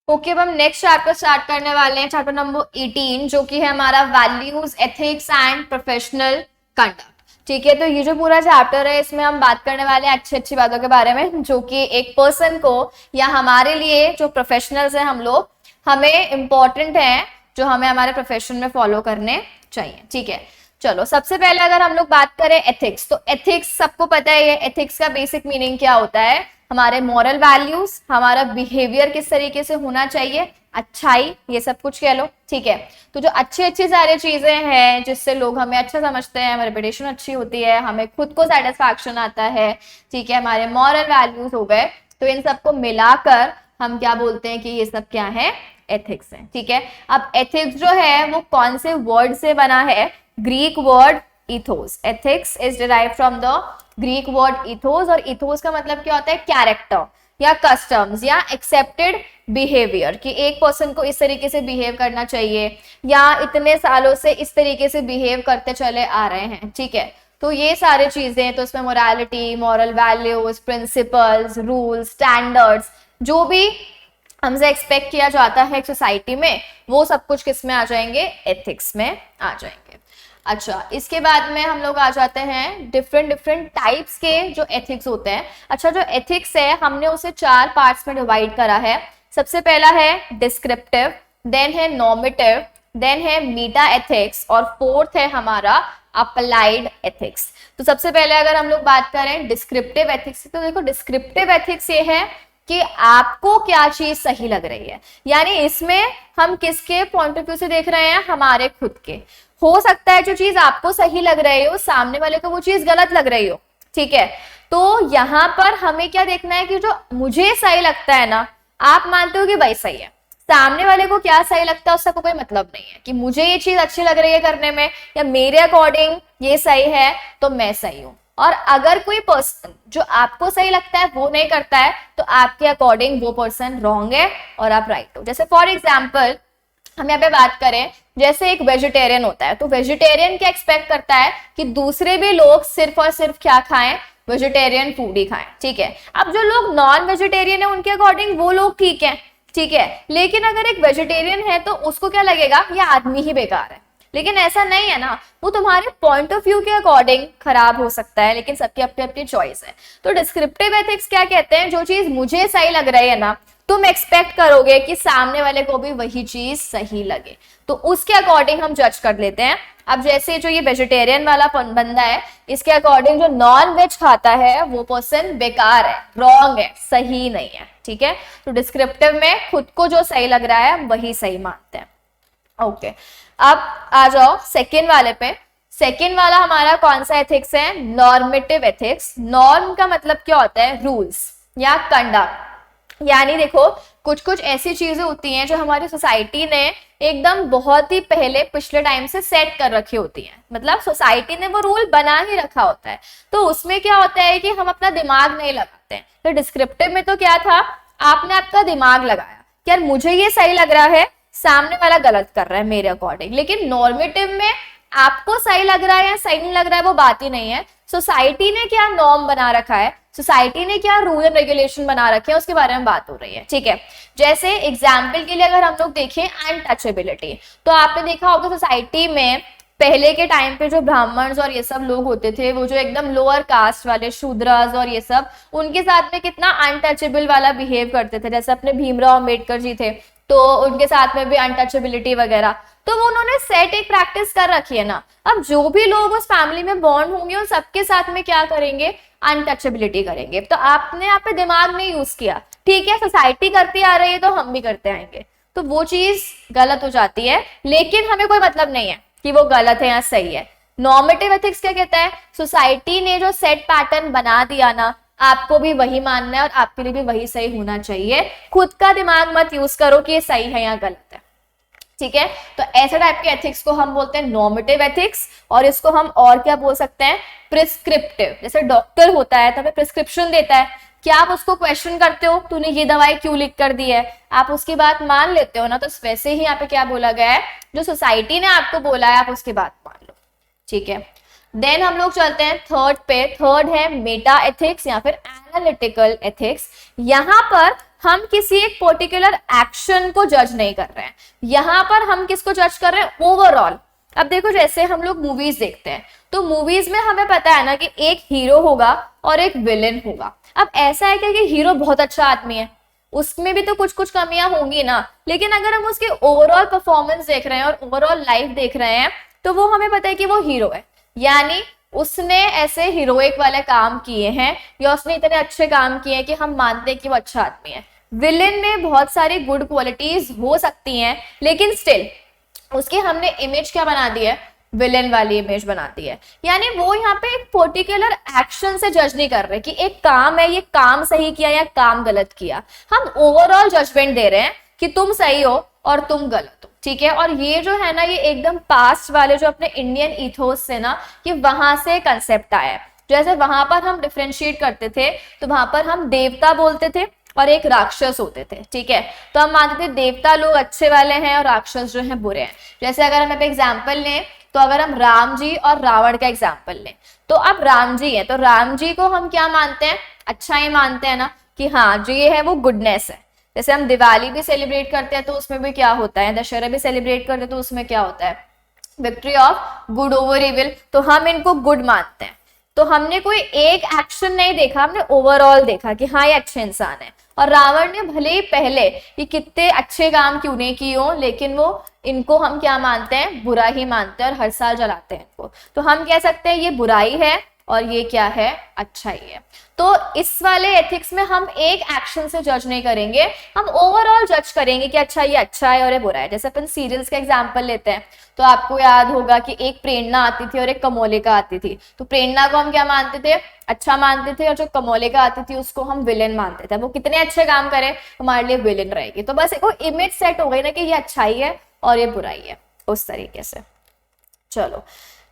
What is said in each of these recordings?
Okay, अब हम next chapter start करने वाले हैं, चैप्टर नंबर 18, जो कि है हमारा values, ethics and professional conduct. ठीक है, तो ये जो पूरा चैप्टर है इसमें हम बात करने वाले हैं अच्छी अच्छी बातों के बारे में, जो कि एक पर्सन को या हमारे लिए जो प्रोफेशनल्स हैं हम लोग, हमें इम्पोर्टेंट है, जो हमें हमारे प्रोफेशन में फॉलो करने चाहिए। ठीक है, चलो सबसे पहले अगर हम लोग बात करें एथिक्स, तो एथिक्स सबको पता है, एथिक्स का बेसिक मीनिंग क्या होता है, हमारे मॉरल वैल्यूज, हमारा बिहेवियर किस तरीके से होना चाहिए, अच्छाई, ये सब कुछ कह लो। ठीक है, तो जो अच्छी अच्छी सारी चीजें हैं जिससे लोग हमें अच्छा समझते हैं, हमारी रेपुटेशन अच्छी होती है, हमें खुद को सेटिस्फैक्शन आता है, ठीक है, हमारे मॉरल वैल्यूज हो गए, तो इन सबको मिलाकर हम क्या बोलते हैं कि ये सब क्या है, एथिक्स है। ठीक है, अब एथिक्स जो है वो कौन से वर्ड से बना है, Greek word ethos. Ethics is derive from the Greek word ethos, और इथोस का मतलब क्या होता है, कैरेक्टर या कस्टम्स या एक्सेप्टेड बिहेवियर, कि एक पर्सन को इस तरीके से बिहेव करना चाहिए या इतने सालों से इस तरीके से बिहेव करते चले आ रहे हैं। ठीक है, तो ये सारी चीजें, तो इसमें morality, moral values, principles, rules, standards, जो भी हमसे एक्सपेक्ट किया जाता है एक सोसाइटी में, वो सब कुछ किस में आ जाएंगे, एथिक्स में आ जाएंगे। अच्छा, इसके बाद में हम लोग आ जाते हैं डिफरेंट डिफरेंट टाइप्स के जो एथिक्स होते हैं। अच्छा, जो एथिक्स है हमने उसे 4 पार्ट्स में डिवाइड करा है। सबसे पहला है डिस्क्रिप्टिव, देन है नॉर्मेटिव, देन है मीटा एथिक्स, और फोर्थ है हमारा अप्लाइड एथिक्स। तो सबसे पहले अगर हम लोग बात करें डिस्क्रिप्टिव एथिक्स, तो देखो डिस्क्रिप्टिव एथिक्स ये है कि आपको क्या चीज सही लग रही है, यानी इसमें हम किसके पॉइंट ऑफ व्यू से देख रहे हैं, हमारे खुद के। हो सकता है जो चीज आपको सही लग रही हो, सामने वाले को वो चीज गलत लग रही हो। ठीक है, तो यहां पर हमें क्या देखना है कि जो मुझे सही लगता है ना, आप मानते हो कि भाई सही है, सामने वाले को क्या सही लगता है उसका कोई मतलब नहीं है, कि मुझे ये चीज अच्छी लग रही है करने में, या मेरे अकॉर्डिंग ये सही है तो मैं सही हूं। और अगर कोई पर्सन जो आपको सही लगता है वो नहीं करता है, तो आपके अकॉर्डिंग वो पर्सन रॉन्ग है और आप राइट हो। जैसे फॉर एग्जाम्पल हम यहाँ पे बात करें, जैसे एक वेजिटेरियन होता है, तो वेजिटेरियन क्या एक्सपेक्ट करता है कि दूसरे भी लोग सिर्फ और सिर्फ क्या खाएं, वेजिटेरियन फूड ही खाएं। ठीक है, अब जो लोग नॉन वेजिटेरियन है उनके अकॉर्डिंग वो लोग ठीक है, ठीक है, लेकिन अगर एक वेजिटेरियन है तो उसको क्या लगेगा, ये आदमी ही बेकार है। लेकिन ऐसा नहीं है ना, वो तुम्हारे पॉइंट ऑफ व्यू के अकॉर्डिंग खराब हो सकता है, लेकिन सबकी अपनी अपनी चॉइस है। तो डिस्क्रिप्टिव एथिक्स क्या कहते हैं, जो चीज मुझे सही लग रही है ना, तुम एक्सपेक्ट करोगे कि सामने वाले को भी वही चीज सही लगे, तो उसके अकॉर्डिंग हम जज कर लेते हैं। अब जैसे जो ये वेजिटेरियन वाला बंदा है, इसके अकॉर्डिंग जो नॉन वेज खाता है वो पर्सन बेकार है, रॉन्ग है, सही नहीं है। ठीक है, तो डिस्क्रिप्टिव में खुद को जो सही लग रहा है वही सही मानते हैं। ओके, अब आ जाओ सेकेंड वाले पे। सेकेंड वाला हमारा कौन सा एथिक्स है, नॉर्मेटिव एथिक्स। नॉर्म का मतलब क्या होता है, रूल्स या कंडक्ट, यानी देखो कुछ कुछ ऐसी चीजें होती हैं जो हमारी सोसाइटी ने एकदम बहुत ही पहले पिछले टाइम से सेट कर रखी होती हैं, मतलब सोसाइटी ने वो रूल बना ही रखा होता है, तो उसमें क्या होता है कि हम अपना दिमाग नहीं लगाते हैं। तो डिस्क्रिप्टिव में तो क्या था, आपने आपका दिमाग लगाया कि यार मुझे ये सही लग रहा है, सामने वाला गलत कर रहा है मेरे अकॉर्डिंग। लेकिन नॉर्मेटिव में आपको सही लग रहा है या सही नहीं लग रहा है वो बात ही नहीं है, सोसाइटी ने क्या नॉर्म बना रखा है, सोसाइटी ने क्या रूल एंड रेगुलेशन बना रखे हैं, उसके बारे में बात हो रही है। ठीक है, जैसे एग्जाम्पल के लिए अगर हम लोग देखें अनटचेबिलिटी, तो आपने देखा होगा सोसाइटी में पहले के टाइम पे जो ब्राह्मण्स और ये सब लोग होते थे, वो जो एकदम लोअर कास्ट वाले शूद्रास और ये सब, उनके साथ में कितना अनटचेबल वाला बिहेव करते थे। जैसे अपने भीमराव अम्बेडकर जी थे, तो उनके साथ में भी अनटचेबिलिटी वगैरह, तो वो उन्होंने सेट एक प्रैक्टिस कर रखी है ना। अब जो भी लोग उस फैमिली में बॉर्न होंगे उन सबके साथ में क्या करेंगे, अनटचेबिलिटी करेंगे। तो आपने यहाँ पे दिमाग नहीं यूज किया, ठीक है, सोसाइटी करती आ रही है तो हम भी करते आएंगे, तो वो चीज गलत हो जाती है। लेकिन हमें कोई मतलब नहीं है कि वो गलत है या सही है। नॉर्मेटिव एथिक्स क्या कहता है, सोसाइटी ने जो सेट पैटर्न बना दिया ना, आपको भी वही मानना है और आपके लिए भी वही सही होना चाहिए। खुद का दिमाग मत यूज करो कि ये सही है या गलत है। ठीक है, तो ऐसे टाइप के एथिक्स को हम बोलते हैं नॉर्मेटिव एथिक्स, और इसको हम और क्या बोल सकते हैं, प्रिस्क्रिप्टिव। जैसे डॉक्टर होता है तो हमें प्रिस्क्रिप्शन देता है, क्या आप उसको क्वेश्चन करते हो, तूने ये दवाई क्यों लिख कर दी है, आप उसकी बात मान लेते हो ना। तो वैसे ही यहाँ पे क्या बोला गया है, जो सोसाइटी ने आपको बोला है आप उसकी बात मान लो। ठीक है, देन हम लोग चलते हैं थर्ड पे। थर्ड है मेटा एथिक्स या फिर एनालिटिकल एथिक्स। यहाँ पर हम किसी एक पर्टिकुलर एक्शन को जज नहीं कर रहे हैं, यहाँ पर हम किसको जज कर रहे हैं, ओवरऑल। अब देखो जैसे हम लोग मूवीज देखते हैं तो मूवीज में हमें पता है ना कि एक हीरो होगा और एक विलेन होगा। अब ऐसा है कि हीरो बहुत अच्छा आदमी है, उसमें भी तो कुछ कुछ कमियां होंगी ना, लेकिन अगर हम उसके ओवरऑल परफॉर्मेंस देख रहे हैं और ओवरऑल लाइफ देख रहे हैं तो वो हमें पता है कि वो हीरो है, यानी उसने ऐसे हीरोइक वाले काम किए हैं या उसने इतने अच्छे काम किए हैं कि हम मानते हैं कि वो अच्छा आदमी है। विलेन में बहुत सारी गुड क्वालिटीज हो सकती हैं, लेकिन स्टिल उसकी हमने इमेज क्या बना दी है, विलेन वाली इमेज बनाती है। यानी वो यहाँ पे एक पर्टिकुलर एक्शन से जज नहीं कर रहे कि एक काम है, ये काम सही किया या काम गलत किया, हम ओवरऑल जजमेंट दे रहे हैं कि तुम सही हो और तुम गलत हो, ठीक है। और ये जो है ना, ये एकदम पास्ट वाले जो अपने इंडियन इथोस से ना, ये वहां से कंसेप्ट आया है। जैसे वहां पर हम डिफ्रेंशिएट करते थे तो वहां पर हम देवता बोलते थे और एक राक्षस होते थे, ठीक है। तो हम मानते थे देवता लोग अच्छे वाले हैं और राक्षस जो है बुरे हैं। जैसे अगर हम एग्जाम्पल लें तो अगर हम राम जी और रावण का एग्जाम्पल लें तो अब राम जी है तो राम जी को हम क्या मानते हैं, अच्छा ही मानते हैं ना, कि हाँ जो ये है वो गुडनेस है। जैसे हम दिवाली भी सेलिब्रेट करते हैं तो उसमें भी क्या होता है, दशहरा भी सेलिब्रेट करते हैं तो उसमें क्या होता है, victory of good over evil, तो हम इनको गुड मानते हैं। तो हमने कोई एक एक्शन नहीं देखा, हमने ओवरऑल देखा कि हाँ ये अच्छे इंसान है। और रावण ने भले ही पहले ये कितने अच्छे काम क्यों नहीं किए हो, लेकिन वो इनको हम क्या मानते हैं, बुरा ही मानते हैं और हर साल जलाते हैं इनको। तो हम कह सकते हैं ये बुराई है और ये क्या है, अच्छा ही है। तो इस वाले एथिक्स में हम एक एक्शन से जज नहीं करेंगे, हम ओवरऑल जज करेंगे कि अच्छा ये अच्छा है और ये बुरा है। जैसे अपन सीरियल्स का एग्जांपल लेते हैं तो आपको याद होगा कि एक प्रेरणा आती थी और एक कमोलिका आती थी। तो प्रेरणा को हम क्या मानते थे, अच्छा मानते थे, और जो कमोलिका आती थी उसको हम विलेन मानते थे। वो कितने अच्छे काम करे हमारे लिए विलेन रहेगी। तो बस एक इमेज सेट हो गई ना कि ये अच्छाई है और ये बुराई है, उस तरीके से। चलो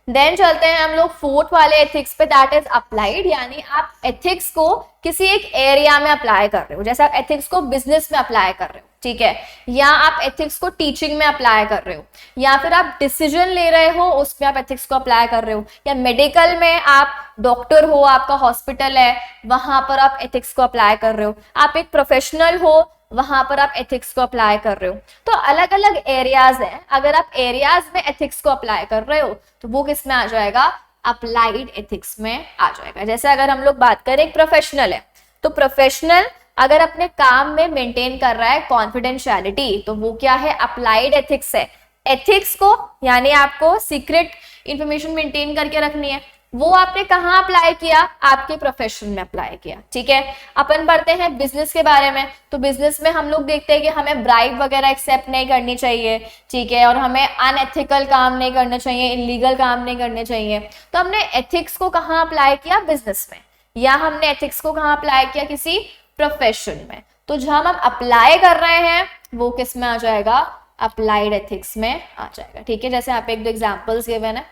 देन चलते हैं हम लोग फोर्थ वाले एथिक्स पे, दैट इज अप्लाइड। यानी आप एथिक्स को किसी एक एरिया में अप्लाई कर रहे हो, जैसे आप एथिक्स को बिजनेस में अप्लाई कर रहे हो, ठीक है, या आप एथिक्स को टीचिंग में अप्लाई कर रहे हो, या फिर आप डिसीजन ले रहे हो उसमें आप एथिक्स को अप्लाई कर रहे हो, या मेडिकल में आप डॉक्टर हो, आपका हॉस्पिटल है, वहां पर आप एथिक्स को अप्लाई कर रहे हो, आप एक प्रोफेशनल हो, वहां पर आप एथिक्स को अप्लाई कर रहे हो। तो अलग अलग एरियाज हैं, अगर आप एरियाज में एथिक्स को अप्लाई कर रहे हो तो वो किस में आ जाएगा, अप्लाइड एथिक्स में आ जाएगा। जैसे अगर हम लोग बात करें एक प्रोफेशनल है, तो प्रोफेशनल अगर अपने काम में मेंटेन कर रहा है कॉन्फिडेंशियलिटी तो वो क्या है, अप्लाइड एथिक्स है। एथिक्स को यानी आपको सीक्रेट इंफॉर्मेशन मेंटेन करके रखनी है, वो आपने कहाँ अप्लाई किया, आपके प्रोफेशन में अप्लाई किया, ठीक है। अपन पढ़ते हैं बिजनेस के बारे में, तो बिजनेस में हम लोग देखते हैं कि हमें ब्राइब वगैरह एक्सेप्ट नहीं करनी चाहिए, ठीक है, और हमें अनएथिकल काम नहीं करना चाहिए, इलीगल काम नहीं करने चाहिए। तो हमने एथिक्स को कहाँ अप्लाई किया, बिजनेस में, या हमने एथिक्स को कहाँ अप्लाई किया, किसी प्रोफेशन में। तो जहां हम अप्लाई कर रहे हैं वो किस में आ जाएगा, अप्लाइड एथिक्स में आ जाएगा, ठीक है। जैसे यहाँ पे एक दो एग्जाम्पल्स गिवन है।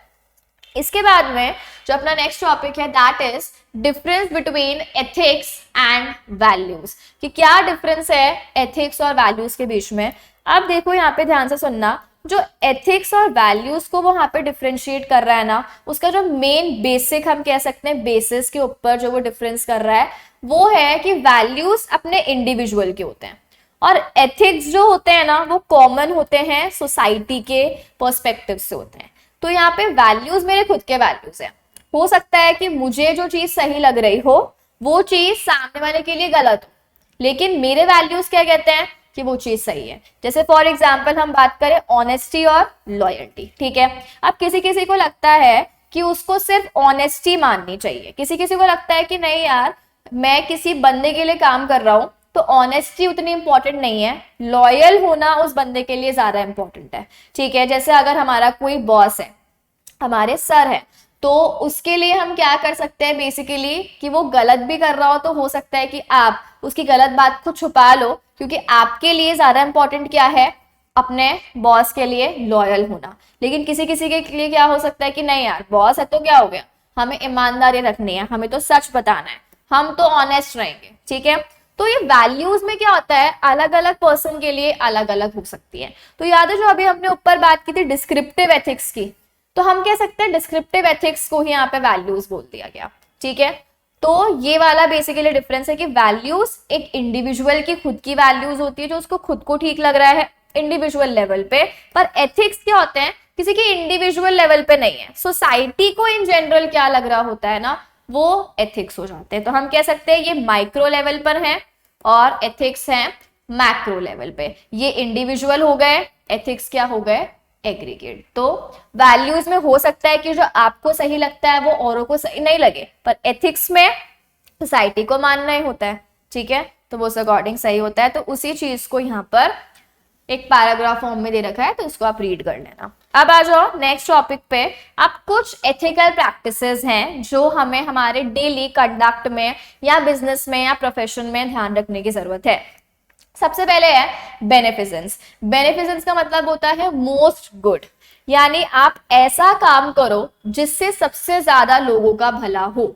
इसके बाद में जो अपना नेक्स्ट टॉपिक है that is difference between ethics and values, कि क्या डिफरेंस है एथिक्स और वैल्यूज के बीच में। अब देखो यहाँ पे ध्यान से सुनना, जो एथिक्स और वैल्यूज को वो यहाँ पे डिफरेंशिएट कर रहा है ना, उसका जो मेन बेसिक हम कह सकते हैं बेसिस के ऊपर जो वो डिफरेंस कर रहा है वो है कि वैल्यूज अपने इंडिविजुअल के होते हैं और एथिक्स जो होते हैं ना वो कॉमन होते हैं, सोसाइटी के पर्सपेक्टिव से होते हैं। तो यहाँ पे वैल्यूज मेरे खुद के वैल्यूज है, हो सकता है कि मुझे जो चीज सही लग रही हो वो चीज सामने वाले के लिए गलत हो, लेकिन मेरे वैल्यूज क्या कहते हैं कि वो चीज सही है। जैसे फॉर एग्जाम्पल हम बात करें ऑनेस्टी और लॉयल्टी, ठीक है। अब किसी किसी को लगता है कि उसको सिर्फ ऑनेस्टी माननी चाहिए, किसी किसी को लगता है कि नहीं यार मैं किसी बंदे के लिए काम कर रहा हूं तो ऑनेस्टी उतनी इंपॉर्टेंट नहीं है, लॉयल होना उस बंदे के लिए ज्यादा इंपॉर्टेंट है, ठीक है। जैसे अगर हमारा कोई बॉस है, हमारे सर है, तो उसके लिए हम क्या कर सकते हैं बेसिकली कि वो गलत भी कर रहा हो तो हो सकता है कि आप उसकी गलत बात को छुपा लो, क्योंकि आपके लिए ज्यादा इंपॉर्टेंट क्या है, अपने बॉस के लिए लॉयल होना। लेकिन किसी किसी के लिए क्या हो सकता है कि नहीं यार बॉस है तो क्या हो गया, हमें ईमानदारी रखनी है, हमें तो सच बताना है, हम तो ऑनेस्ट रहेंगे, ठीक है। तो ये वैल्यूज में क्या होता है, अलग अलग पर्सन के लिए अलग अलग हो सकती है। तो याद है जो अभी हमने ऊपर बात की थी डिस्क्रिप्टिव एथिक्स की, तो हम कह सकते हैं डिस्क्रिप्टिव एथिक्स को ही यहाँ पे वैल्यूज बोल दिया गया, ठीक है। तो ये वाला बेसिकली डिफरेंस है कि वैल्यूज एक इंडिविजुअल की खुद की वैल्यूज होती है जो उसको खुद को ठीक लग रहा है इंडिविजुअल लेवल पे, पर एथिक्स क्या होते हैं किसी की इंडिविजुअल लेवल पे नहीं है, सोसाइटी को इन जनरल क्या लग रहा होता है ना, वो एथिक्स हो जाते हैं। तो हम कह सकते हैं ये माइक्रो लेवल पर है और एथिक्स है मैक्रो लेवल पे। ये इंडिविजुअल हो गए, एथिक्स क्या हो गए, एग्रीगेट। तो वैल्यूज में हो सकता है कि जो आपको सही लगता है वो औरों को सही नहीं लगे, पर एथिक्स में सोसाइटी को मानना ही होता है, ठीक है, तो वो उस अकॉर्डिंग सही होता है। तो उसी चीज को यहाँ पर एक पैराग्राफ फॉर्म में दे रखा है, तो इसको आप रीड कर लेना। अब आ जाओ नेक्स्ट टॉपिक पे। अब कुछ एथिकल प्रैक्टिसेस हैं जो हमें हमारे डेली कंडक्ट में या बिजनेस में या प्रोफेशन में ध्यान रखने की जरूरत है। सबसे पहले है बेनिफिसेंस। बेनिफिसेंस का मतलब होता है मोस्ट गुड, यानी आप ऐसा काम करो जिससे सबसे ज्यादा लोगों का भला हो,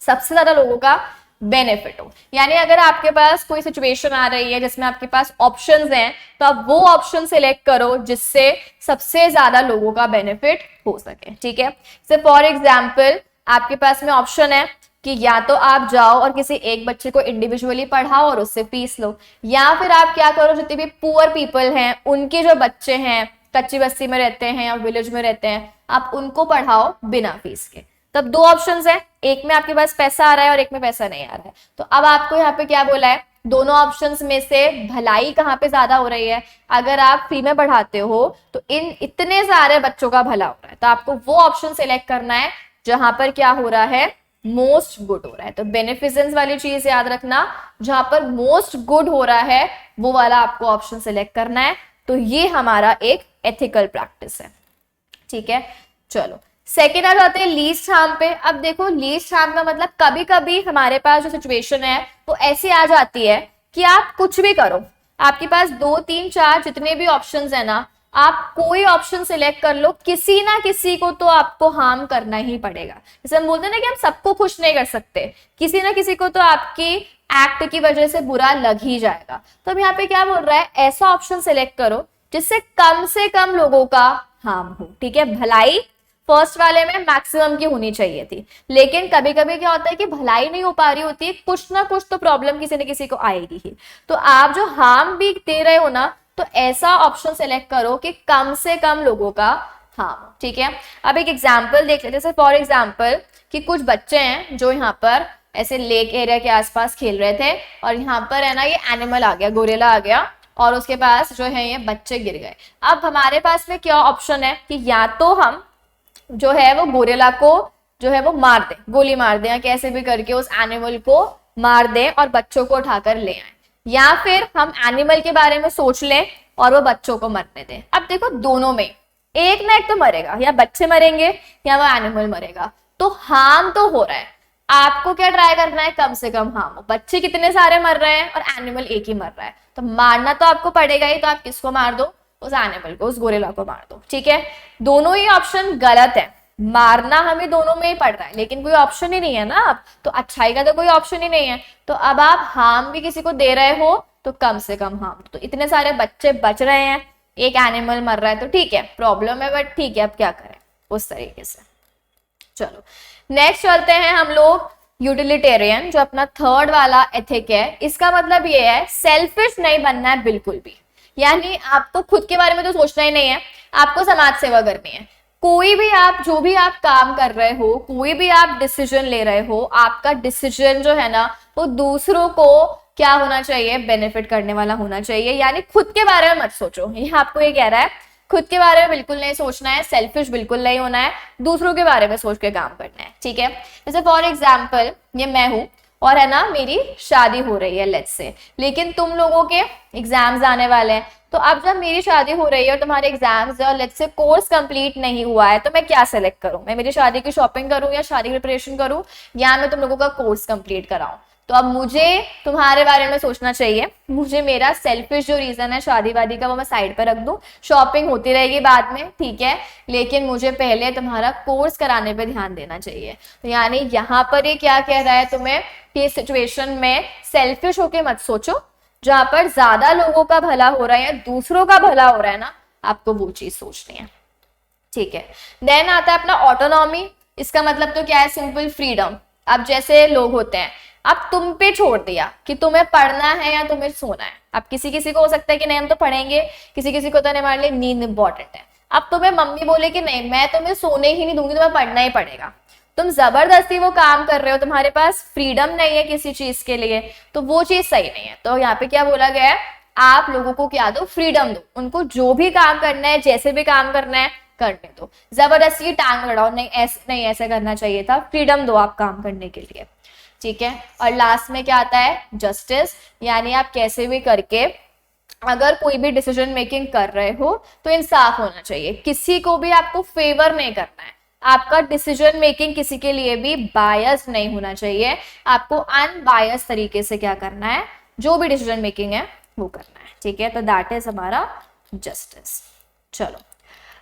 सबसे ज्यादा लोगों का बेनिफिट हो। यानी अगर आपके पास कोई सिचुएशन आ रही है जिसमें आपके पास ऑप्शंस हैं, तो आप वो ऑप्शन सिलेक्ट करो जिससे सबसे ज्यादा लोगों का बेनिफिट हो सके, ठीक है। जैसे फॉर एग्जाम्पल आपके पास में ऑप्शन है कि या तो आप जाओ और किसी एक बच्चे को इंडिविजुअली पढ़ाओ और उससे फीस लो, या फिर आप क्या करो जितने भी पुअर पीपल हैं उनके जो बच्चे हैं कच्ची बस्ती में रहते हैं या विलेज में रहते हैं, आप उनको पढ़ाओ बिना फीस के। तब दो ऑप्शंस है, एक में आपके पास पैसा आ रहा है और एक में पैसा नहीं आ रहा है। तो अब आपको यहाँ पे क्या बोला है, दोनों ऑप्शंस में से भलाई कहाँ पे ज्यादा हो रही है। अगर आप फ्री में पढ़ाते हो तो इन इतने सारे बच्चों का भला हो रहा है, तो आपको वो ऑप्शन सिलेक्ट करना है जहां पर क्या हो रहा है, मोस्ट गुड हो रहा है। तो बेनिफिसेंस वाली चीज याद रखना, जहां पर मोस्ट गुड हो रहा है वो वाला आपको ऑप्शन सिलेक्ट करना है। तो ये हमारा एक एथिकल प्रैक्टिस है, ठीक है। चलो सेकेंड आ जाते हैं लीस्ट हार्म पे। अब देखो लीस्ट हार्म का मतलब कभी कभी हमारे पास जो सिचुएशन है वो ऐसी आ जाती है कि आप कुछ भी करो, आपके पास 2 3 4 जितने भी ऑप्शंस है ना, आप कोई ऑप्शन सिलेक्ट कर लो, किसी ना किसी को तो आपको हार्म करना ही पड़ेगा। जैसे हम बोलते हैं ना कि हम सबको खुश नहीं कर सकते, किसी ना किसी को तो आपकी एक्ट की वजह से बुरा लग ही जाएगा। तो अब यहाँ पे क्या बोल रहा है, ऐसा ऑप्शन सिलेक्ट करो जिससे कम से कम लोगों का हार्म हो, ठीक है। भलाई फर्स्ट वाले में मैक्सिमम की होनी चाहिए थी, लेकिन कभी कभी क्या होता है कि भलाई नहीं हो पा रही होती है, कुछ ना कुछ तो प्रॉब्लम किसी न किसी को आएगी ही। तो आप जो हार्म भी दे रहे हो ना, तो ऐसा ऑप्शन सेलेक्ट करो कि कम से कम लोगों का हार्म, ठीक है। अब एक एग्जाम्पल देख लेते हैं। फॉर एग्जाम्पल कि कुछ बच्चे हैं जो यहाँ पर ऐसे लेक एरिया के आसपास खेल रहे थे और यहाँ पर है ना ये एनिमल आ गया, गोरिल्ला आ गया और उसके पास जो है ये बच्चे गिर गए। अब हमारे पास में क्या ऑप्शन है कि या तो हम जो है वो गोरिल्ला को जो है वो मार दे, गोली मार दे या कैसे भी करके उस एनिमल को मार दे और बच्चों को उठाकर ले आए, या फिर हम एनिमल के बारे में सोच लें और वो बच्चों को मरने दें। अब देखो दोनों में एक ना एक तो मरेगा, या बच्चे मरेंगे या वो एनिमल मरेगा, तो हार्म तो हो रहा है। आपको क्या ट्राई करना है, कम से कम हार्म हो। बच्चे कितने सारे मर रहे हैं और एनिमल एक ही मर रहा है, तो मारना तो आपको पड़ेगा ही। तो आप किसको मार दो, उस एनिमल को, उस गोरिल्ला को मार दो, ठीक है। दोनों ही ऑप्शन गलत है, मारना हमें दोनों में ही पड़ रहा है, लेकिन कोई ऑप्शन ही नहीं है ना। अब तो अच्छाई का तो कोई ऑप्शन ही नहीं है, तो अब आप हार्म भी किसी को दे रहे हो तो कम से कम हार्म। तो इतने सारे बच्चे बच रहे हैं, एक एनिमल मर रहा है, तो ठीक है प्रॉब्लम है, बट ठीक है अब क्या करें उस तरीके से। चलो नेक्स्ट चलते हैं हम लोग यूटिलिटेरियन, जो अपना थर्ड वाला एथिक है। इसका मतलब ये है सेल्फिश नहीं बनना है बिल्कुल भी, यानी आपको खुद के बारे में तो सोचना ही नहीं है, आपको समाज सेवा करनी है। कोई भी आप जो भी आप काम कर रहे हो, कोई भी आप डिसीजन ले रहे हो, आपका डिसीजन जो है ना वो दूसरों को क्या होना चाहिए, बेनिफिट करने वाला होना चाहिए। यानी खुद के बारे में मत सोचो, ये आपको ये कह रहा है, खुद के बारे में बिल्कुल नहीं सोचना है, सेल्फिश बिल्कुल नहीं होना है, दूसरों के बारे में सोच के काम करना है, ठीक है। जैसे फॉर एग्जाम्पल ये मैं हूं और है ना मेरी शादी हो रही है लेट्स से, लेकिन तुम लोगों के एग्जाम्स आने वाले हैं। तो अब जब मेरी शादी हो रही है और तुम्हारे एग्जाम्स है और लेट्स से कोर्स कंप्लीट नहीं हुआ है, तो मैं क्या सेलेक्ट करूं, मैं मेरी शादी की शॉपिंग करूं या शादी की प्रिपरेशन करूं, या मैं तुम लोगों का कोर्स कंप्लीट कराऊं। तो अब मुझे तुम्हारे बारे में सोचना चाहिए, मुझे मेरा सेल्फिश जो रीजन है शादी वादी का वो मैं साइड पर रख दूं, शॉपिंग होती रहेगी बाद में, ठीक है, लेकिन मुझे पहले तुम्हारा कोर्स कराने पे ध्यान देना चाहिए। तो यानी यहाँ पर ये क्या कह रहा है तुम्हें कि इस सिचुएशन में सेल्फिश होके मत सोचो, जहां पर ज्यादा लोगों का भला हो रहा है या दूसरों का भला हो रहा है ना, आपको वो चीज सोचनी है, ठीक है। देन आता है अपना ऑटोनॉमी। इसका मतलब तो क्या है, सिंपल फ्रीडम। अब जैसे लोग होते हैं, अब तुम पे छोड़ दिया कि तुम्हें पढ़ना है या तुम्हें सोना है। अब किसी किसी को हो सकता है कि नहीं हम तो पढ़ेंगे, किसी किसी को तो नहीं, हमारे लिए नींद इंपॉर्टेंट है। अब तुम्हें मम्मी बोले कि नहीं मैं तुम्हें सोने ही नहीं दूंगी, तुम्हें पढ़ना ही पड़ेगा, तुम जबरदस्ती वो काम कर रहे हो, तुम्हारे पास फ्रीडम नहीं है किसी चीज के लिए, तो वो चीज सही नहीं है। तो यहाँ पे क्या बोला गया है, आप लोगों को क्या दो, फ्रीडम दो, उनको जो भी काम करना है जैसे भी काम करना है करने दो, जबरदस्ती टांग लड़ाओ नहीं, ऐसे नहीं, ऐसे करना चाहिए था, फ्रीडम दो आप काम करने के लिए, ठीक है। और लास्ट में क्या आता है, जस्टिस, यानी आप कैसे भी करके अगर कोई भी डिसीजन मेकिंग कर रहे हो तो इंसाफ होना चाहिए, किसी को भी आपको फेवर नहीं करना है, आपका डिसीजन मेकिंग किसी के लिए भी बायस नहीं होना चाहिए, आपको अनबायस तरीके से क्या करना है, जो भी डिसीजन मेकिंग है वो करना है, ठीक है। तो दैट इज हमारा जस्टिस। चलो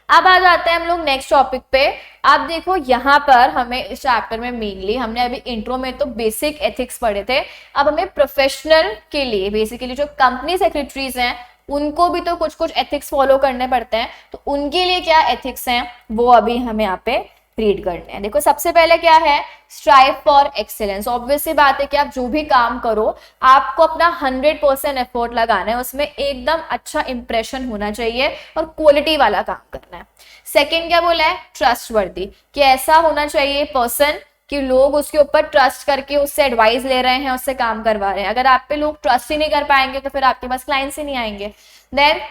अब आ जाते हैं हम लोग नेक्स्ट टॉपिक पे। आप देखो यहाँ पर हमें इस चैप्टर में मेनली, हमने अभी इंट्रो में तो बेसिक एथिक्स पढ़े थे, अब हमें प्रोफेशनल के लिए बेसिकली जो कंपनी सेक्रेटरीज हैं उनको भी तो कुछ कुछ एथिक्स फॉलो करने पड़ते हैं, तो उनके लिए क्या एथिक्स हैं वो अभी हमें यहाँ पे रीड करने हैं। देखो सबसे पहले क्या है, स्ट्राइव फॉर एक्सेलेंस। ऑब्वियस सी बात है कि आप जो भी काम करो आपको अपना 100% एफर्ट लगाना है, उसमें एकदम अच्छा इंप्रेशन होना चाहिए और क्वालिटी वाला काम करना है। सेकंड क्या बोला है, ट्रस्टवर्दी, कि ऐसा होना चाहिए पर्सन कि लोग उसके ऊपर ट्रस्ट करके उससे एडवाइस ले रहे हैं, उससे काम करवा रहे हैं। अगर आप पे लोग ट्रस्ट ही नहीं कर पाएंगे तो फिर आपके पास क्लाइंट्स ही नहीं आएंगे। देन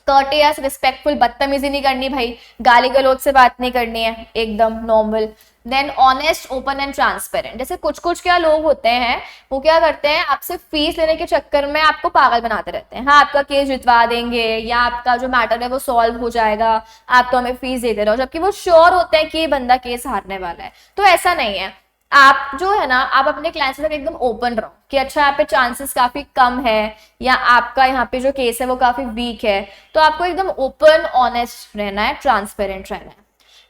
कर्टियस, रिस्पेक्टफुल, बदतमीजी नहीं करनी भाई, गाली गलौज से बात नहीं करनी है, एकदम normal. Then honest, open and transparent. जैसे कुछ कुछ क्या लोग होते हैं वो क्या करते हैं, आपसे फीस लेने के चक्कर में आपको पागल बनाते रहते हैं, हाँ आपका केस जितवा देंगे या आपका जो मैटर है वो सॉल्व हो जाएगा, आप तो हमें फीस देते रहो, जबकि वो श्योर होते हैं कि ये बंदा केस हारने वाला है। तो ऐसा नहीं है, आप जो है ना आप अपने क्लाइंट से एकदम ओपन रहो कि अच्छा यहाँ पे चांसेस काफी कम है या आपका यहाँ पे जो केस है वो काफी वीक है, तो आपको एकदम ओपन ऑनेस्ट रहना है, ट्रांसपेरेंट रहना है।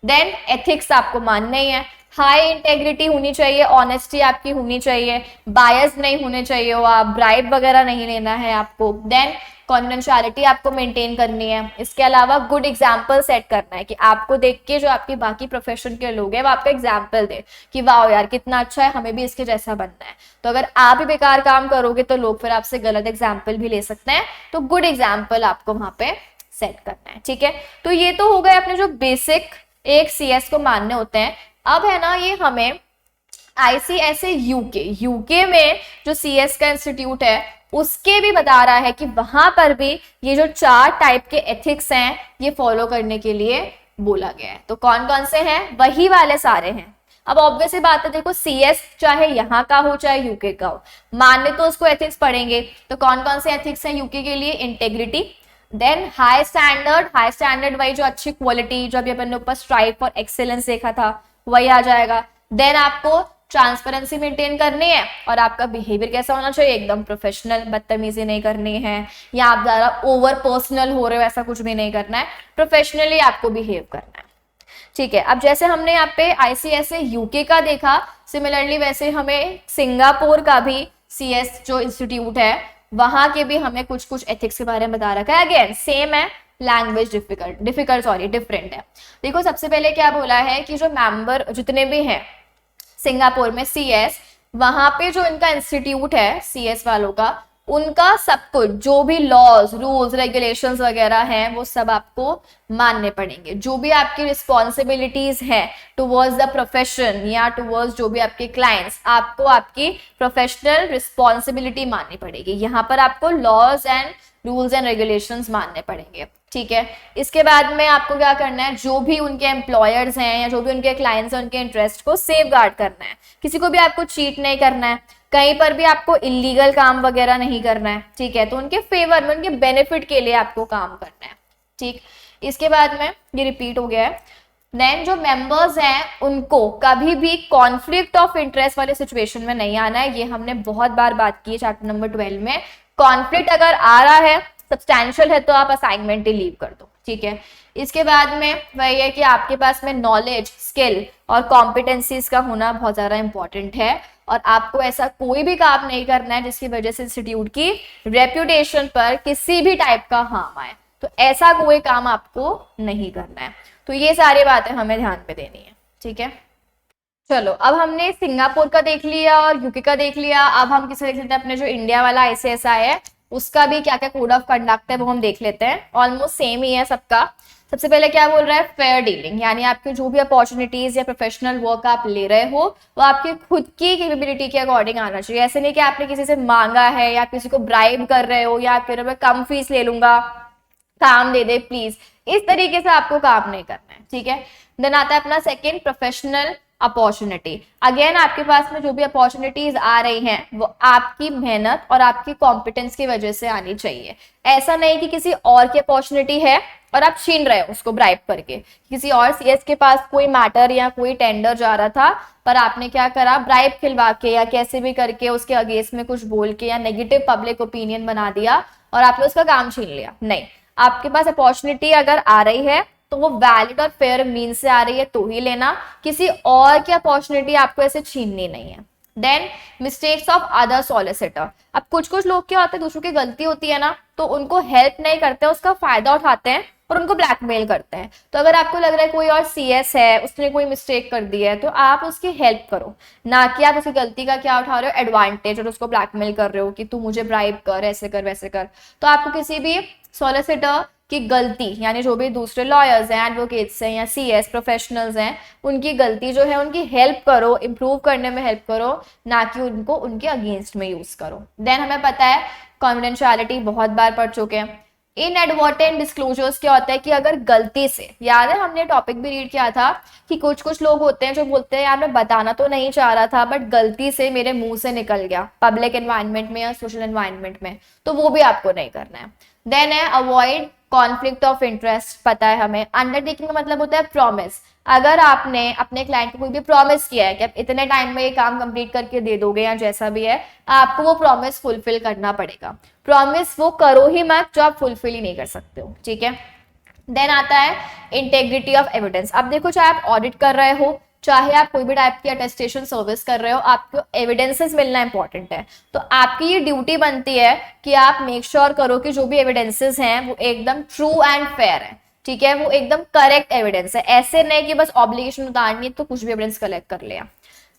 देन एथिक्स आपको मानना ही है, हाई इंटेग्रिटी होनी चाहिए, ऑनेस्टी आपकी होनी चाहिए, बायस नहीं होने चाहिए हो आप, ब्राइब वगैरह नहीं लेना है आपको। देन कॉन्फिडेंशियलिटी आपको मेंटेन करनी है। इसके अलावा गुड एग्जाम्पल सेट करना है कि आपको देख के जो आपके बाकी प्रोफेशन के लोग हैं वो आपका एग्जाम्पल दे कि वाह यार कितना अच्छा है, हमें भी इसके जैसा बनना है। तो अगर आप ही बेकार काम करोगे तो लोग फिर आपसे गलत एग्जाम्पल भी ले सकते हैं, तो गुड एग्जाम्पल आपको वहां पे सेट करना है, ठीक है। तो ये तो हो गए अपने जो बेसिक एक सीएस को मानने होते हैं। अब है ना ये हमें ICSA यूके में जो सीएस का इंस्टीट्यूट है उसके भी बता रहा है कि वहां पर भी ये जो 4 टाइप के एथिक्स हैं ये फॉलो करने के लिए बोला गया है। तो कौन कौन से हैं, वही वाले सारे हैं। अब ऑब्वियस बात है, देखो सीएस चाहे यहाँ का हो चाहे यूके का हो, मानने तो उसको एथिक्स पढ़ेंगे। तो कौन कौन से एथिक्स हैं यूके के लिए, इंटेग्रिटी, देन हाई स्टैंडर्ड वही जो अच्छी क्वालिटी, जो अभी अपन ने ऊपर स्ट्राइव फॉर एक्सेलेंस देखा था वही आ जाएगा। देन आपको ट्रांसपेरेंसी मेंटेन करनी है और आपका बिहेवियर कैसा होना चाहिए, एकदम प्रोफेशनल, बदतमीजी नहीं करनी है या आप ज्यादा ओवर पर्सनल हो रहे हो, ऐसा कुछ भी नहीं करना है, प्रोफेशनली आपको बिहेव करना है, ठीक है। अब जैसे हमने यहाँ पे ICSA यूके का देखा, सिमिलरली वैसे हमें सिंगापुर का भी CS जो इंस्टीट्यूट है वहां के भी हमें कुछ कुछ एथिक्स के बारे में बता रखा है। अगेन सेम है, लैंग्वेज डिफरेंट है। देखो सबसे पहले क्या बोला है कि जो मेंबर जितने भी हैं सिंगापुर में CS, वहां पे जो इनका इंस्टीट्यूट है CS वालों का, उनका सब कुछ जो भी लॉज रूल्स रेगुलेशंस वगैरह हैं वो सब आपको मानने पड़ेंगे। जो भी आपकी रिस्पॉन्सिबिलिटीज हैं टुवर्ड्स द प्रोफेशन या टुवर्ड्स जो भी आपके क्लाइंट्स, आपको आपकी प्रोफेशनल रिस्पॉन्सिबिलिटी माननी पड़ेगी। यहाँ पर आपको laws and rules and regulations मानने पड़ेंगे, ठीक है। इसके बाद में आपको क्या करना है, जो भी उनके एम्प्लॉयर्स हैं या जो भी उनके क्लाइंट्स हैं उनके इंटरेस्ट को सेफ गार्ड करना है, किसी को भी आपको चीट नहीं करना है, कहीं पर भी आपको इलीगल काम वगैरह नहीं करना है, ठीक है। तो उनके फेवर में, उनके बेनिफिट के लिए आपको काम करना है, ठीक। इसके बाद में ये रिपीट हो गया है। देन जो मेंबर्स हैं उनको कभी भी कॉन्फ्लिक्ट ऑफ इंटरेस्ट वाले सिचुएशन में नहीं आना है, ये हमने बहुत बार बात की है चैप्टर नंबर 12 में। कॉन्फ्लिक्ट अगर आ रहा है, सब्सटैंशियल है, तो आप असाइनमेंट ही लीव कर दो, ठीक है। इसके बाद में वही है कि आपके पास में नॉलेज, स्किल और कॉम्पिटेंसीज का होना बहुत ज्यादा इंपॉर्टेंट है, और आपको ऐसा कोई भी काम नहीं करना है जिसकी वजह से इंस्टीट्यूट की रेप्यूटेशन पर किसी भी टाइप का हार्म आए, तो ऐसा कोई काम आपको नहीं करना है। तो ये सारी बातें हमें ध्यान पे देनी है, ठीक है। चलो अब हमने सिंगापुर का देख लिया और यूके का देख लिया, अब हम किसे देख लेते हैं, अपने जो इंडिया वाला ICSI है उसका भी क्या क्या कोड ऑफ कंडक्ट है वो हम देख लेते हैं। ऑलमोस्ट सेम ही है सबका। सबसे पहले क्या बोल रहा है, फेयर डीलिंग, यानी आपके जो भी अपॉर्चुनिटीज या प्रोफेशनल वर्क आप ले रहे हो वो आपकी खुद की कैपेबिलिटी के अकॉर्डिंग आना चाहिए। ऐसे नहीं कि आपने किसी से मांगा है या किसी को ब्राइब कर रहे हो या आप कह रहे हो मैं कम फीस ले लूंगा, काम दे दे प्लीज, इस तरीके से आपको काम नहीं करना है, ठीक है। देन आता है अपना सेकंड, प्रोफेशनल अपॉर्चुनिटी। अगेन आपके पास में जो भी अपॉर्चुनिटीज आ रही हैं वो आपकी मेहनत और आपकी कॉम्पिटेंस की वजह से आनी चाहिए। ऐसा नहीं कि किसी और की अपॉर्चुनिटी है और आप छीन रहे हो उसको ब्राइब करके। किसी और CS के पास कोई मैटर या कोई टेंडर जा रहा था पर आपने क्या करा, ब्राइब खिलवा के या कैसे भी करके उसके अगेंस्ट में कुछ बोल के या नेगेटिव पब्लिक ओपिनियन बना दिया और आपने उसका काम छीन लिया। नहीं, आपके पास अपॉर्चुनिटी अगर आ रही है तो वो वैलिड और फेयर मीन से आ रही है तो ही लेना, किसी और की अपॉर्चुनिटी आपको ऐसे छीननी नहीं है। Then mistakes of other solicitor. अब कुछ कुछ लोग क्या होते हैं, दूसरों की गलती होती है ना तो उनको हेल्प नहीं करते, उसका फायदा उठाते हैं और उनको ब्लैकमेल करते हैं। तो अगर आपको लग रहा है कोई और CS है उसने कोई मिस्टेक कर दी है तो आप उसकी हेल्प करो, ना कि आप उसकी गलती का क्या उठा रहे हो, एडवांटेज, और उसको ब्लैकमेल कर रहे हो कि तू मुझे ब्राइब कर, ऐसे कर वैसे कर। तो आपको किसी भी सॉलिसिटर की गलती, यानी जो भी दूसरे लॉयर्स हैं, एडवोकेट्स हैं या CS प्रोफेशनल्स हैं, उनकी गलती जो है उनकी हेल्प करो, इंप्रूव करने में हेल्प करो, ना कि उनको उनके अगेंस्ट में यूज करो। देन हमें पता है कॉन्फिडेंशियलिटी बहुत बार पढ़ चुके हैं। इनएडवर्टेंट डिस्क्लोजर्स क्या होता है कि अगर गलती से, याद है हमने टॉपिक भी रीड किया था कि कुछ कुछ लोग होते हैं जो बोलते हैं यार मैं बताना तो नहीं चाह रहा था बट गलती से मेरे मुंह से निकल गया पब्लिक एनवायरनमेंट में या सोशल एनवायरनमेंट में, तो वो भी आपको नहीं करना है। देन है अवॉइड कॉन्फ्लिक्ट ऑफ इंटरेस्ट। पता है हमें अंडरटेकिंग का मतलब होता है प्रॉमिस। अगर आपने अपने क्लाइंट को कोई भी प्रॉमिस किया है कि आप इतने टाइम में ये काम कंप्लीट करके दे दोगे या जैसा भी है, आपको वो प्रॉमिस फुलफिल करना पड़ेगा। प्रॉमिस वो करो ही मत जो आप फुलफिल ही नहीं कर सकते हो, ठीक है। देन आता है इंटेग्रिटी ऑफ एविडेंस। अब देखो चाहे आप ऑडिट कर रहे हो चाहे आप कोई भी टाइप की अटेस्टेशन सर्विस कर रहे हो, आपको एविडेंसेस मिलना इंपॉर्टेंट है। तो आपकी ये ड्यूटी बनती है कि आप मेक श्योर करो कि जो भी एविडेंसेस हैं वो एकदम ट्रू एंड फेयर है, ठीक है, वो एकदम करेक्ट एविडेंस है। ऐसे नहीं कि बस ऑब्लिगेशन उतारनी है तो कुछ भी एविडेंस कलेक्ट कर लिया।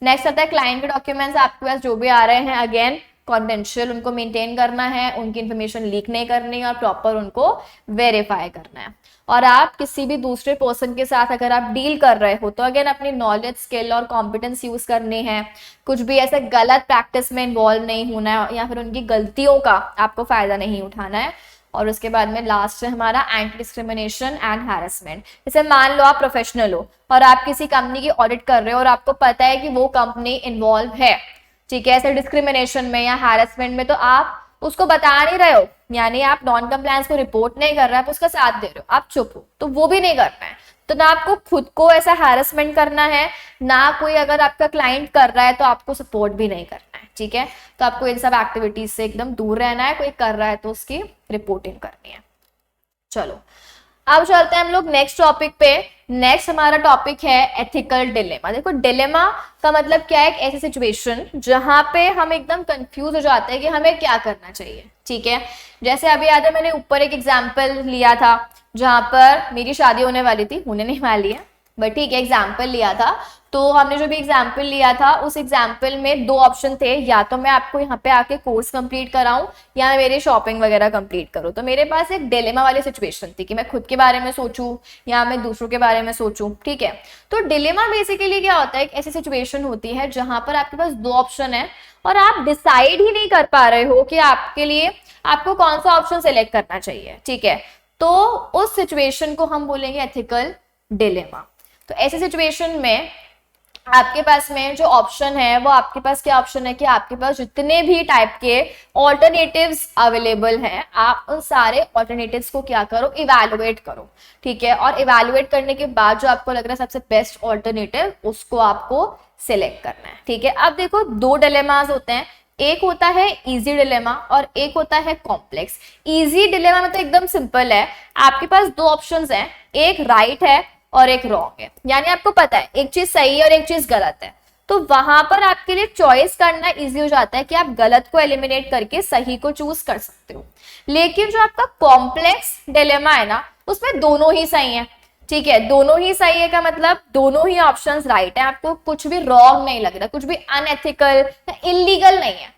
नेक्स्ट आता है क्लाइंट के डॉक्यूमेंट्स आपके पास जो भी आ रहे हैं अगेन कॉन्फिडेंशियल उनको मेंटेन करना है, उनकी इंफॉर्मेशन लीक नहीं करनी है और प्रॉपर उनको वेरीफाई करना है। और आप किसी भी दूसरे पर्सन के साथ अगर आप डील कर रहे हो तो अगेन अपनी नॉलेज, स्किल और कॉम्पिटेंस यूज करनी है। कुछ भी ऐसे गलत प्रैक्टिस में इन्वॉल्व नहीं होना है या फिर उनकी गलतियों का आपको फायदा नहीं उठाना है। और उसके बाद में लास्ट है हमारा एंटी डिस्क्रिमिनेशन एंड हैरेसमेंट। जैसे मान लो आप प्रोफेशनल हो और आप किसी कंपनी की ऑडिट कर रहे हो और आपको पता है कि वो कंपनी इन्वॉल्व है, ठीक है, ऐसे डिस्क्रिमिनेशन में या हैरेसमेंट में, तो आप उसको बता नहीं रहे हो, यानी आप नॉन कंप्लायंस को रिपोर्ट नहीं कर रहे हो, आप उसका साथ दे रहे हो, आप चुप हो, तो वो भी नहीं करना है। तो ना आपको खुद को ऐसा हैरेसमेंट करना है, ना कोई अगर आपका क्लाइंट कर रहा है तो आपको सपोर्ट भी नहीं करना है, ठीक है। तो आपको इन सब एक्टिविटीज से एकदम दूर रहना है, कोई कर रहा है तो उसकी रिपोर्टिंग करनी है। चलो अब चलते हैं हम लोग नेक्स्ट टॉपिक पे। नेक्स्ट हमारा टॉपिक है एथिकल डिलेमा। देखो डिलेमा का मतलब क्या है, एक ऐसी सिचुएशन जहां पे हम एकदम कंफ्यूज हो जाते हैं कि हमें क्या करना चाहिए, ठीक है। जैसे अभी याद है मैंने ऊपर एक एग्जांपल लिया था जहां पर मेरी शादी होने वाली थी, होने नहीं वाली है बट ठीक है एग्जाम्पल लिया था। तो हमने जो भी एग्जाम्पल लिया था उस एग्जाम्पल में दो ऑप्शन थे, या तो मैं आपको यहाँ पे आके कोर्स कंप्लीट कराऊं या मैं मेरी शॉपिंग वगैरह कंप्लीट करूं। तो मेरे पास एक डिलेमा वाली सिचुएशन थी कि मैं खुद के बारे में सोचूं या मैं दूसरों के बारे में सोचूं, ठीक है। तो डिलेमा बेसिकली क्या होता है, एक ऐसी सिचुएशन होती है जहां पर आपके पास दो ऑप्शन है और आप डिसाइड ही नहीं कर पा रहे हो कि आपके लिए आपको कौन सा ऑप्शन सेलेक्ट करना चाहिए, ठीक है। तो उस सिचुएशन को हम बोलेंगे एथिकल डिलेमा। तो ऐसे सिचुएशन में आपके पास में जो ऑप्शन है वो आपके पास क्या ऑप्शन है कि आपके पास जितने भी टाइप के ऑल्टरनेटिव्स अवेलेबल हैं आप उन सारे ऑल्टरनेटिव्स को क्या करो, इवैल्युएट करो, ठीक है। और इवैल्युएट करने के बाद जो आपको लग रहा है सबसे बेस्ट ऑल्टरनेटिव उसको आपको सिलेक्ट करना है, ठीक है। अब देखो दो डिलेमास होते हैं, एक होता है इजी डिलेमा और एक होता है कॉम्प्लेक्स। इजी डिलेमा में तो एकदम सिंपल है, आपके पास दो ऑप्शंस हैं, एक राइट है और एक रॉन्ग है, यानी आपको पता है एक चीज सही है और एक चीज गलत है। तो वहां पर आपके लिए चॉइस करना इजी हो जाता है कि आप गलत को एलिमिनेट करके सही को चूज कर सकते हो। लेकिन जो आपका कॉम्प्लेक्स डिलेमा है ना उसमें दोनों ही सही है, ठीक है, दोनों ही सही है का मतलब दोनों ही ऑप्शंस राइट है, आपको कुछ भी रॉन्ग नहीं लग रहा, कुछ भी अनएथिकल या इलीगल नहीं है,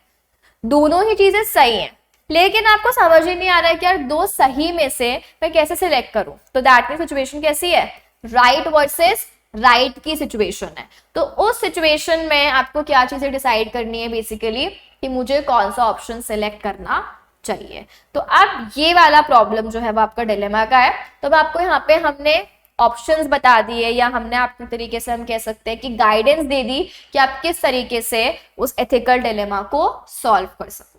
दोनों ही चीजें सही हैं। लेकिन आपको समझ ही नहीं आ रहा है कि यार दो सही में से मैं कैसे सिलेक्ट करूं। तो दैट मीन सिचुएशन कैसी है, राइट वर्सेस राइट की सिचुएशन है। तो उस सिचुएशन में आपको क्या चीजें डिसाइड करनी है बेसिकली, कि मुझे कौन सा ऑप्शन सिलेक्ट करना चाहिए। तो अब ये वाला प्रॉब्लम जो है वो आपका डिलेमा का है। तो मैं आपको यहाँ पे हमने ऑप्शंस बता दिए, या हमने आपके तरीके से हम कह सकते हैं कि गाइडेंस दे दी कि आप किस तरीके से उस एथिकल डिलेमा को सॉल्व कर सको।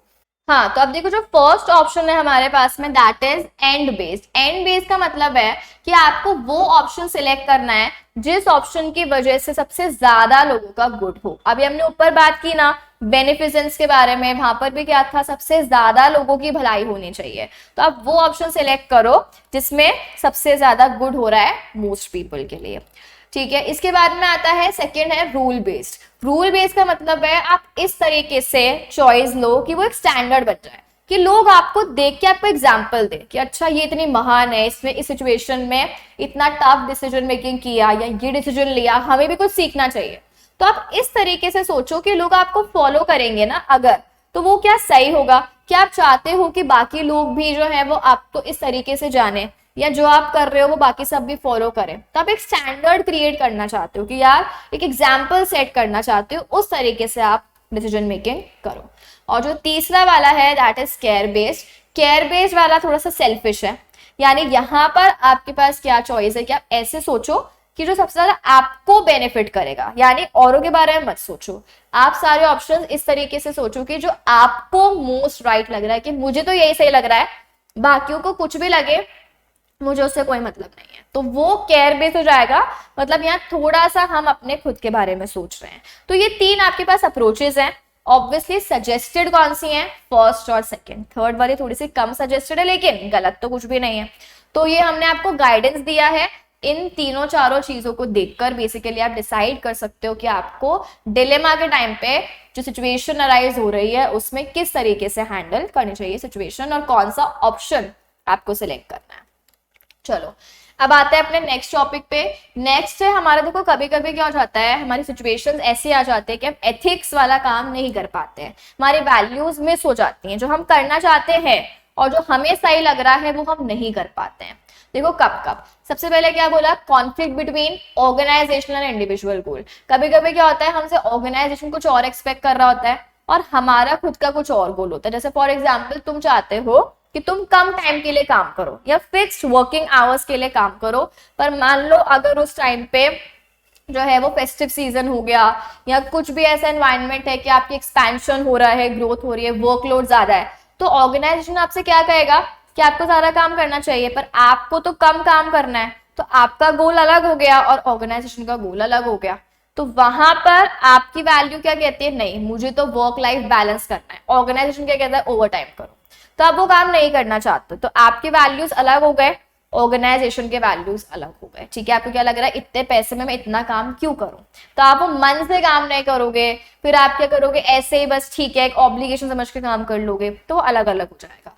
हाँ, तो अब देखो जो फर्स्ट ऑप्शन है हमारे पास में that is and based. And based का मतलब है कि आपको वो ऑप्शन सिलेक्ट करना है जिस ऑप्शन की वजह से सबसे ज्यादा लोगों का गुड हो। अभी हमने ऊपर बात की ना बेनिफिसेंस के बारे में, वहां पर भी क्या था, सबसे ज्यादा लोगों की भलाई होनी चाहिए। तो आप वो ऑप्शन सिलेक्ट करो जिसमें सबसे ज्यादा गुड हो रहा है मोस्ट पीपल के लिए। ठीक है, इसके बाद में आता है सेकंड है रूल बेस्ड। रूल बेस्ड का मतलब है आप इस तरीके से चॉइस लो कि वो एक स्टैंडर्ड बन जाए, कि लोग आपको देख के आपको एग्जाम्पल दे कि अच्छा ये इतनी महान है, इसमें इस सिचुएशन में इतना टफ डिसीजन मेकिंग किया या ये डिसीजन लिया, हमें भी कुछ सीखना चाहिए। तो आप इस तरीके से सोचो कि लोग आपको फॉलो करेंगे ना अगर, तो वो क्या सही होगा। क्या आप चाहते हो कि बाकी लोग भी जो है वो आपको इस तरीके से जाने, या जो आप कर रहे हो वो बाकी सब भी फॉलो करें। तो आप एक स्टैंडर्ड क्रिएट करना चाहते हो कि यार एक एग्जाम्पल सेट करना चाहते हो, उस तरीके से आप डिसीजन मेकिंग करो। और जो तीसरा वाला है that is care based. Care based वाला थोड़ा सा सेल्फिश है, यानी यहाँ पर आपके पास क्या चॉइस है कि आप ऐसे सोचो कि जो सबसे ज्यादा आपको बेनिफिट करेगा, यानी औरों के बारे में मत सोचो। आप सारे ऑप्शन इस तरीके से सोचो कि जो आपको मोस्ट राइट लग रहा है, कि मुझे तो यही सही लग रहा है, बाकियों को कुछ भी लगे मुझे उससे कोई मतलब नहीं है। तो वो केयर बेस्ड हो जाएगा, मतलब यहाँ थोड़ा सा हम अपने खुद के बारे में सोच रहे हैं। तो ये तीन आपके पास अप्रोचेस हैं। ऑब्वियसली सजेस्टेड कौन सी हैं, फर्स्ट और सेकंड। थर्ड वाली थोड़ी सी कम सजेस्टेड है, लेकिन गलत तो कुछ भी नहीं है। तो ये हमने आपको गाइडेंस दिया है। इन तीनों चारों चीजों को देखकर बेसिकली आप डिसाइड कर सकते हो कि आपको डिलेमा के टाइम पे जो सिचुएशन अराइज हो रही है उसमें किस तरीके से हैंडल करनी चाहिए सिचुएशन, और कौन सा ऑप्शन आपको सिलेक्ट करना है। चलो अब आते हैं अपने नेक्स्ट टॉपिक पे। नेक्स्ट है हमारा, देखो कभी कभी क्या हो जाता है, हमारी सिचुएशंस ऐसे आ जाते हैं कि हम एथिक्स वाला काम नहीं कर पाते हैं, हमारी वैल्यूज मिस हो जाती हैं, जो हम करना चाहते हैं और जो हमें सही लग रहा है वो हम नहीं कर पाते हैं। देखो कब कब, सबसे पहले क्या बोला, conflict between organisational and individual goal. कभी कभी क्या होता है, हमसे ऑर्गेनाइजेशन कुछ और एक्सपेक्ट कर रहा होता है और हमारा खुद का कुछ और गोल होता है। जैसे फॉर एग्जाम्पल तुम चाहते हो कि तुम कम टाइम के लिए काम करो या फिक्स्ड वर्किंग आवर्स के लिए काम करो, पर मान लो अगर उस टाइम पे जो है वो फेस्टिव सीजन हो गया या कुछ भी ऐसा एनवायरनमेंट है कि आपकी एक्सपेंशन हो रहा है, ग्रोथ हो रही है, वर्कलोड ज्यादा है, तो ऑर्गेनाइजेशन आपसे क्या कहेगा कि आपको ज्यादा काम करना चाहिए, पर आपको तो कम काम करना है। तो आपका गोल अलग हो गया और ऑर्गेनाइजेशन का गोल अलग हो गया। तो वहां पर आपकी वैल्यू क्या कहती है, नहीं मुझे तो वर्क लाइफ बैलेंस करना है। ऑर्गेनाइजेशन क्या कहता है, ओवर टाइम करो। तो आप वो काम नहीं करना चाहते, तो आपके वैल्यूज अलग हो गए, ऑर्गेनाइजेशन के वैल्यूज अलग हो गए। ठीक है, आपको क्या लग रहा है, इतने पैसे में मैं इतना काम क्यों करूं, तो आप वो मन से काम नहीं करोगे, फिर आप क्या करोगे, ऐसे ही बस ठीक है एक ऑब्लिगेशन समझ के काम कर लोगे, तो अलग अलग हो जाएगा।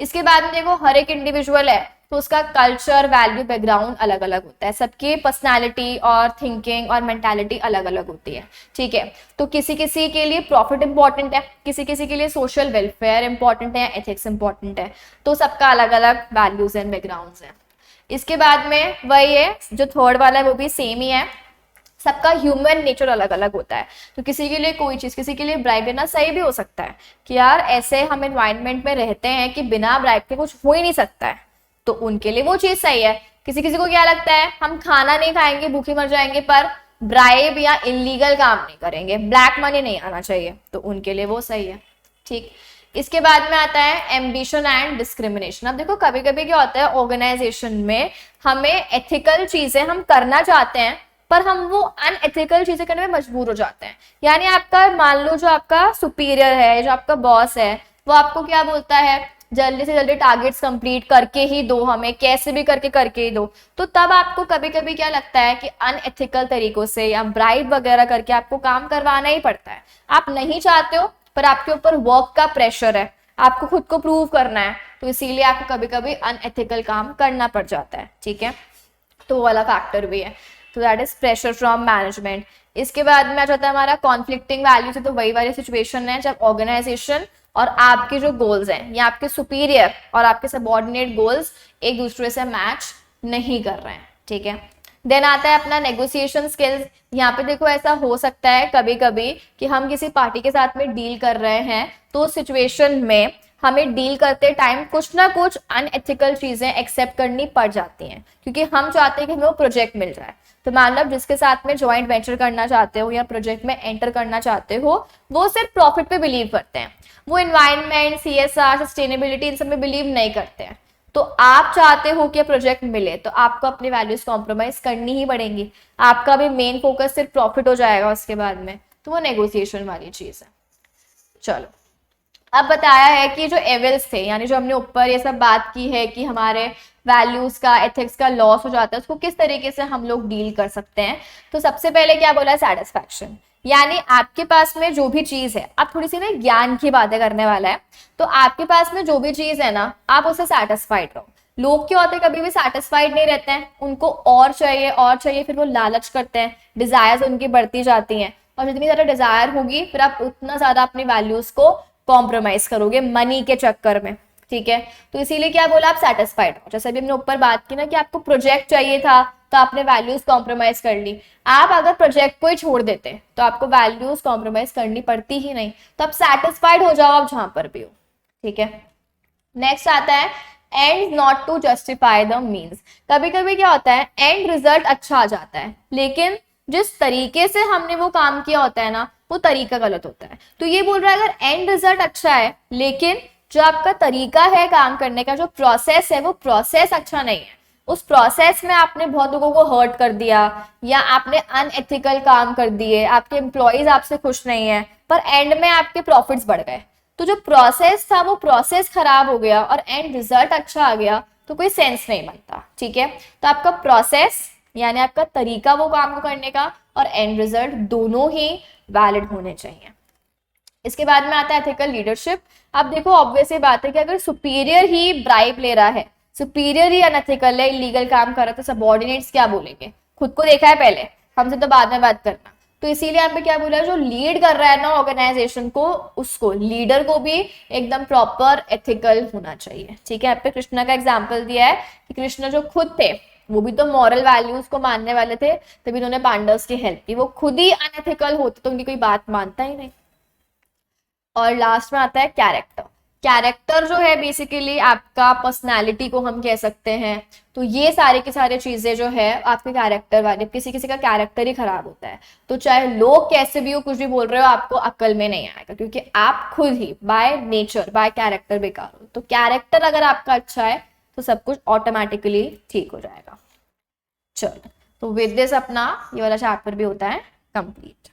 इसके बाद में देखो हर एक इंडिविजुअल है तो उसका कल्चर, वैल्यू, बैकग्राउंड अलग अलग होता है, सबकी पर्सनालिटी और थिंकिंग और मेंटालिटी अलग अलग होती है। ठीक है, तो किसी किसी के लिए प्रॉफिट इंपॉर्टेंट है, किसी किसी के लिए सोशल वेलफेयर इंपॉर्टेंट है, एथिक्स इंपॉर्टेंट है, तो सबका अलग अलग वैल्यूज एंड बैकग्राउंड है। इसके बाद में वही है, जो थर्ड वाला है वो भी सेम ही है, सबका ह्यूमन नेचर अलग अलग होता है। तो किसी के लिए कोई चीज, किसी के लिए ब्राइब देना सही भी हो सकता है कि यार ऐसे हम एनवायरनमेंट में रहते हैं कि बिना ब्राइब के कुछ हो ही नहीं सकता है, तो उनके लिए वो चीज सही है। किसी किसी को क्या लगता है, हम खाना नहीं खाएंगे, भूखे मर जाएंगे, पर ब्राइब या इलीगल काम नहीं करेंगे, ब्लैक मनी नहीं आना चाहिए, तो उनके लिए वो सही है। ठीक, इसके बाद में आता है एम्बिशन एंड डिस्क्रिमिनेशन। अब देखो कभी कभी क्या होता है, ऑर्गेनाइजेशन में हमें एथिकल चीजें हम करना चाहते हैं पर हम वो अनएथिकल चीजें करने में मजबूर हो जाते हैं। यानी आपका मान लो जो आपका सुपीरियर है, जो आपका बॉस है, वो आपको क्या बोलता है, जल्दी से जल्दी टारगेट्स कंप्लीट करके ही दो, हमें कैसे भी करके ही दो। तो तब आपको कभी कभी क्या लगता है कि अनएथिकल तरीकों से या ब्राइब वगैरह करके आपको काम करवाना ही पड़ता है। आप नहीं चाहते हो पर आपके ऊपर वर्क का प्रेशर है, आपको खुद को प्रूव करना है, तो इसीलिए आपको कभी कभी अनएथिकल काम करना पड़ जाता है। ठीक है, तो वो वाला फैक्टर भी है। तो that is pressure from management. इसके बाद में आ जाता है हमारा कॉन्फ्लिक्टिंग वैल्यूज है। तो वही वाली सिचुएशन है जब ऑर्गेनाइजेशन और आपके जो गोल्स हैं या आपके सुपीरियर और आपके सबॉर्डिनेट गोल्स एक दूसरे से मैच नहीं कर रहे हैं, ठीक है। देन आता है अपना नेगोशिएशन स्किल्स। यहाँ पे देखो ऐसा हो सकता है कभी कभी कि हम किसी पार्टी के साथ में डील कर रहे हैं, तो उस सिचुएशन में हमें डील करते टाइम कुछ ना कुछ अनएथिकल चीजें एक्सेप्ट करनी पड़ जाती हैं, क्योंकि हम चाहते हैं कि हमें वो प्रोजेक्ट मिल जाए। तो मतलब जिसके साथ में ज्वाइंट वेंचर करना चाहते हो या प्रोजेक्ट में एंटर करना चाहते हो, वो सिर्फ प्रॉफिट पे बिलीव करते हैं, वो एनवायरनमेंट, सीएसआर, सस्टेनेबिलिटी इन सब में बिलीव नहीं करते हैं। तो आप चाहते हो कि प्रोजेक्ट मिले, तो आपको अपनी वैल्यूज कॉम्प्रोमाइज करनी ही पड़ेंगी। आपका भी मेन फोकस सिर्फ प्रॉफिट हो जाएगा उसके बाद में, तो वो नेगोशिएशन वाली चीज है। चलो, अब बताया है कि जो एविल्स थे, यानी जो हमने ऊपर ये सब बात की है कि हमारे वैल्यूज का, एथिक्स का लॉस हो जाता है, उसको किस तरीके से हम लोग डील कर सकते हैं। तो सबसे पहले क्या बोला है, सेटिस्फैक्शन। यानी आपके पास में जो भी चीज है, आप थोड़ी सी ना ज्ञान की बातें करने वाला है, तो आपके पास में जो भी चीज है ना, आप उससे सेटिस्फाइड रहो। लोग क्या होते हैं, कभी भी सेटिस्फाइड नहीं रहते हैं, उनको और चाहिए, फिर वो लालच करते हैं, डिजायर्स उनकी बढ़ती जाती हैं, और जितनी ज्यादा डिजायर होगी फिर आप उतना ज्यादा अपनी वैल्यूज को कॉम्प्रोमाइज करोगे मनी के चक्कर में, ठीक है। तो इसीलिए क्या बोला, आप सेटिस्फाइड हो। जैसे अभी हमने ऊपर बात की ना कि आपको प्रोजेक्ट चाहिए था, तो आपने वैल्यूज कॉम्प्रोमाइज कर ली। आप अगर प्रोजेक्ट को ही छोड़ देते तो आपको वैल्यूज कॉम्प्रोमाइज करनी पड़ती ही नहीं। तो आप सेटिस्फाइड हो जाओ आप जहां पर भी हो, ठीक है। नेक्स्ट आता है and not to justify the means. कभी कभी क्या होता है, एंड रिजल्ट अच्छा आ जाता है, लेकिन जिस तरीके से हमने वो काम किया होता है ना, वो तरीका गलत होता है। तो ये बोल रहा है अगर एंड रिजल्ट अच्छा है, लेकिन जो आपका तरीका है काम करने का, जो प्रोसेस है, वो प्रोसेस अच्छा नहीं है, उस प्रोसेस में आपने बहुत लोगों को हर्ट कर दिया, या आपने अनएथिकल काम कर दिए, आपके एम्प्लॉइज आपसे खुश नहीं है, पर एंड में आपके प्रॉफिट्स बढ़ गए, तो जो प्रोसेस था वो प्रोसेस खराब हो गया और एंड रिजल्ट अच्छा आ गया, तो कोई सेंस नहीं बनता, ठीक है। तो आपका प्रोसेस यानी आपका तरीका वो काम को करने का और एंड रिजल्ट दोनों ही वैलिड होने चाहिए। इसके बाद में आता है एथिकल लीडरशिप। अब देखो ऑब्वियस ये बात है कि अगर सुपीरियर ही ब्राइब ले रहा है, सुपीरियर ही अनएथिकल है, इलीगल काम कर रहा है, तो सबऑर्डिनेट्स क्या बोलेंगे, खुद को देखा है पहले, हमसे तो बाद में बात करना। तो इसीलिए यहाँ पे क्या बोला, जो लीड कर रहा है ना ऑर्गेनाइजेशन को, उसको लीडर को भी एकदम प्रॉपर एथिकल होना चाहिए, ठीक है। यहाँ पे कृष्णा का एग्जाम्पल दिया है कि कृष्ण जो खुद थे वो भी तो मॉरल वैल्यूज को मानने वाले थे, तभी उन्होंने पांडव्स की हेल्प की। वो खुद ही अनएथिकल होते तो उनकी कोई बात मानता ही नहीं। और लास्ट में आता है कैरेक्टर। कैरेक्टर जो है बेसिकली आपका पर्सनालिटी को हम कह सकते हैं। तो ये सारे की सारी चीजें जो है आपके कैरेक्टर वाले, किसी किसी का कैरेक्टर ही खराब होता है, तो चाहे लोग कैसे भी हो, कुछ भी बोल रहे हो, आपको अक्ल में नहीं आएगा, क्योंकि आप खुद ही बाय नेचर, बाय कैरेक्टर बेकार हो। तो कैरेक्टर अगर आपका अच्छा है तो सब कुछ ऑटोमेटिकली ठीक हो जाएगा। चलो, तो विद दिस अपना ये वाला चैप्टर भी होता है कंप्लीट।